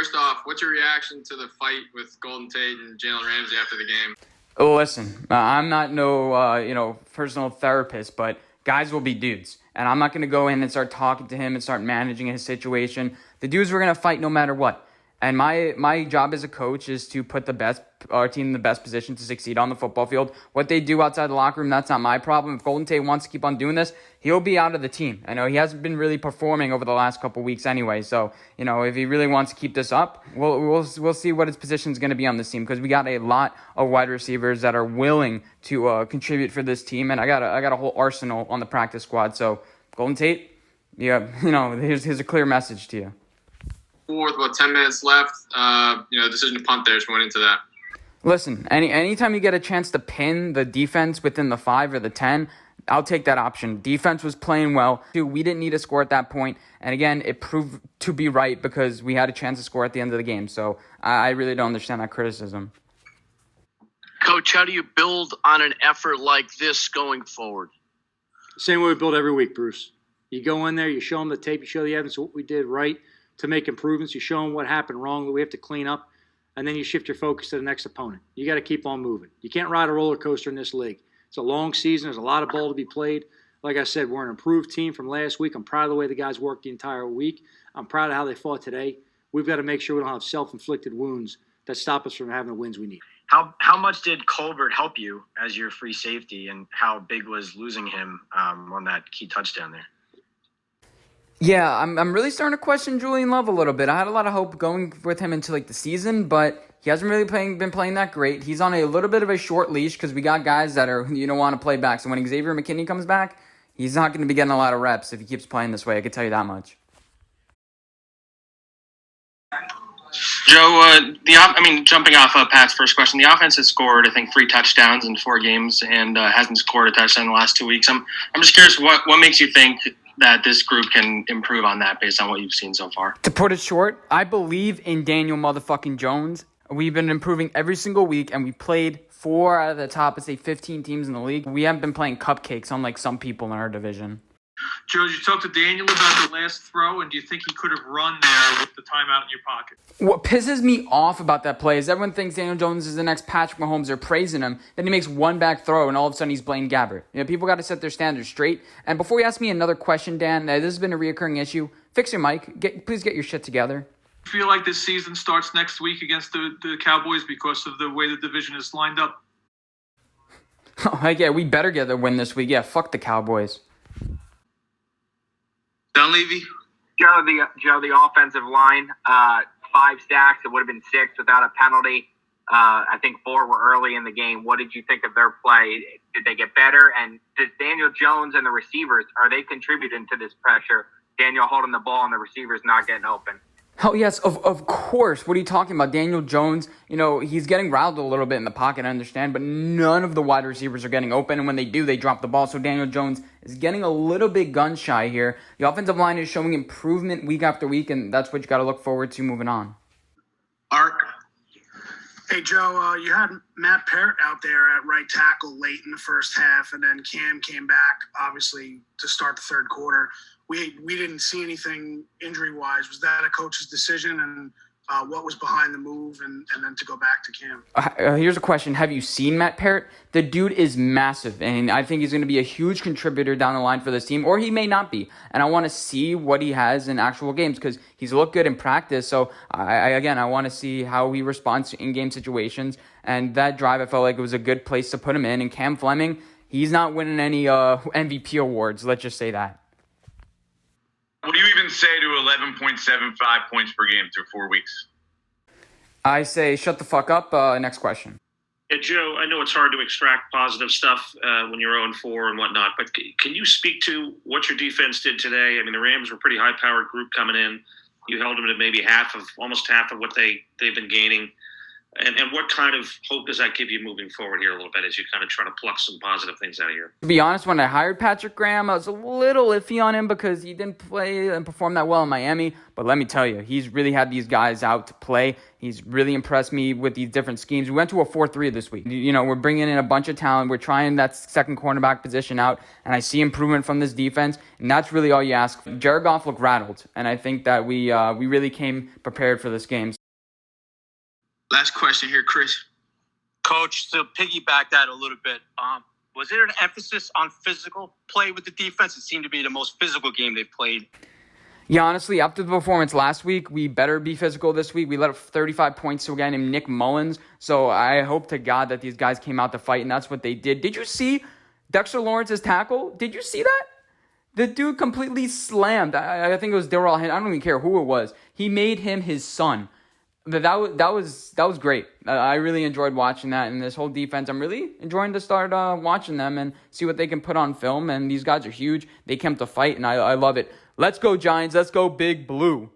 first off, what's your reaction to the fight with Golden Tate and Jalen Ramsey after the game? Listen, I'm not no personal therapist, but guys will be dudes. And I'm not going to go in and start talking to him and start managing his situation. The dudes were going to fight no matter what. And my job as a coach is to put our team in the best position to succeed on the football field. What they do outside the locker room, that's not my problem. If Golden Tate wants to keep on doing this, he'll be out of the team. I know he hasn't been really performing over the last couple weeks anyway. So, if he really wants to keep this up, we'll see what his position is going to be on this team, because we got a lot of wide receivers that are willing to contribute for this team, and I got a whole arsenal on the practice squad. So, Golden Tate, here's a clear message to you. Fourth, about 10 minutes left. Decision to punt there. Just went into that. Listen, anytime you get a chance to pin the defense within the 5 or the 10, I'll take that option. Defense was playing well. We didn't need a score at that point. And again, it proved to be right because we had a chance to score at the end of the game. So I really don't understand that criticism. Coach, how do you build on an effort like this going forward? Same way we build every week, Bruce. You go in there, you show them the tape, you show the evidence of what we did right to make improvements. You show them what happened wrong that we have to clean up, and then you shift your focus to the next opponent. You got to keep on moving. You can't ride a roller coaster in this league. It's a long season. There's a lot of ball to be played. Like I said, we're an improved team from last week. I'm proud of the way the guys worked the entire week. I'm proud of how they fought today. We've got to make sure we don't have self-inflicted wounds that stop us from having the wins we need. How much did Colbert help you as your free safety, and how big was losing him on that key touchdown there? Yeah, I'm really starting to question Julian Love a little bit. I had a lot of hope going with him into the season, but he hasn't really been playing that great. He's on a little bit of a short leash because we got guys that are want to play back. So when Xavier McKinney comes back, he's not going to be getting a lot of reps if he keeps playing this way. I can tell you that much. Joe, jumping off of Pat's first question, the offense has scored, I think, 3 touchdowns in 4 games and hasn't scored a touchdown in the last 2 weeks. I'm just curious, what makes you think that this group can improve on that based on what you've seen so far? To put it short, I believe in Daniel motherfucking Jones. We've been improving every single week, and we played 4 out of the top, let's say, 15 teams in the league. We haven't been playing cupcakes unlike some people in our division. Joe, did you talk to Daniel about the last throw, and do you think he could have run there with the timeout in your pocket? What pisses me off about that play is everyone thinks Daniel Jones is the next Patrick Mahomes. They're praising him. Then he makes one back throw, and all of a sudden he's Blaine Gabbert. People got to set their standards straight. And before you ask me another question, Dan, this has been a reoccurring issue. Fix your mic. Please get your shit together. Do you feel like this season starts next week against the Cowboys because of the way the division is lined up? Oh, yeah, we better get a win this week. Yeah, fuck the Cowboys. Don Levy? Joe, the offensive line, 5 sacks. It would have been 6 without a penalty. I think 4 were early in the game. What did you think of their play? Did they get better? And does Daniel Jones and the receivers, are they contributing to this pressure? Daniel holding the ball and the receivers not getting open. Oh, yes, of course. What are you talking about? Daniel Jones, he's getting riled a little bit in the pocket, I understand, but none of the wide receivers are getting open, and when they do, they drop the ball. So Daniel Jones is getting a little bit gun-shy here. The offensive line is showing improvement week after week, and that's what you got to look forward to moving on. Art? Hey, Joe, you had Matt Parrott out there at right tackle late in the first half, and then Cam came back, obviously, to start the third quarter. We didn't see anything injury-wise. Was that a coach's decision, and what was behind the move, and then to go back to Cam? Here's a question. Have you seen Matt Parrott? The dude is massive, and I think he's going to be a huge contributor down the line for this team, or he may not be. And I want to see what he has in actual games because he's looked good in practice. So, I want to see how he responds to in-game situations. And that drive, I felt like it was a good place to put him in. And Cam Fleming, he's not winning any MVP awards. Let's just say that. What do you even say to 11.75 points per game through 4 weeks? I say shut the fuck up. Next question. Yeah, Joe, I know it's hard to extract positive stuff when you're 0-4 and whatnot, but can you speak to what your defense did today? I mean, the Rams were a pretty high-powered group coming in. You held them to maybe almost half of what they've been gaining. And what kind of hope does that give you moving forward here a little bit as you kind of try to pluck some positive things out of here? To be honest, when I hired Patrick Graham, I was a little iffy on him because he didn't play and perform that well in Miami. But let me tell you, he's really had these guys out to play. He's really impressed me with these different schemes. We went to a 4-3 this week. We're bringing in a bunch of talent. We're trying that second cornerback position out, and I see improvement from this defense, and that's really all you ask. Jared Goff looked rattled, and I think that we really came prepared for this game. Last question here, Chris. Coach, to piggyback that a little bit, was there an emphasis on physical play with the defense? It seemed to be the most physical game they've played. Yeah, honestly, after the performance last week, we better be physical this week. We let up 35 points to a guy named Nick Mullins. So I hope to God that these guys came out to fight, and that's what they did. Did you see Dexter Lawrence's tackle? Did you see that? The dude completely slammed. I think it was Darrell Henderson. I don't even care who it was. He made him his son. But that was great. I really enjoyed watching that, and this whole defense, I'm really enjoying to start watching them and see what they can put on film. And these guys are huge. They came to fight, and I love it. Let's go Giants. Let's go Big Blue.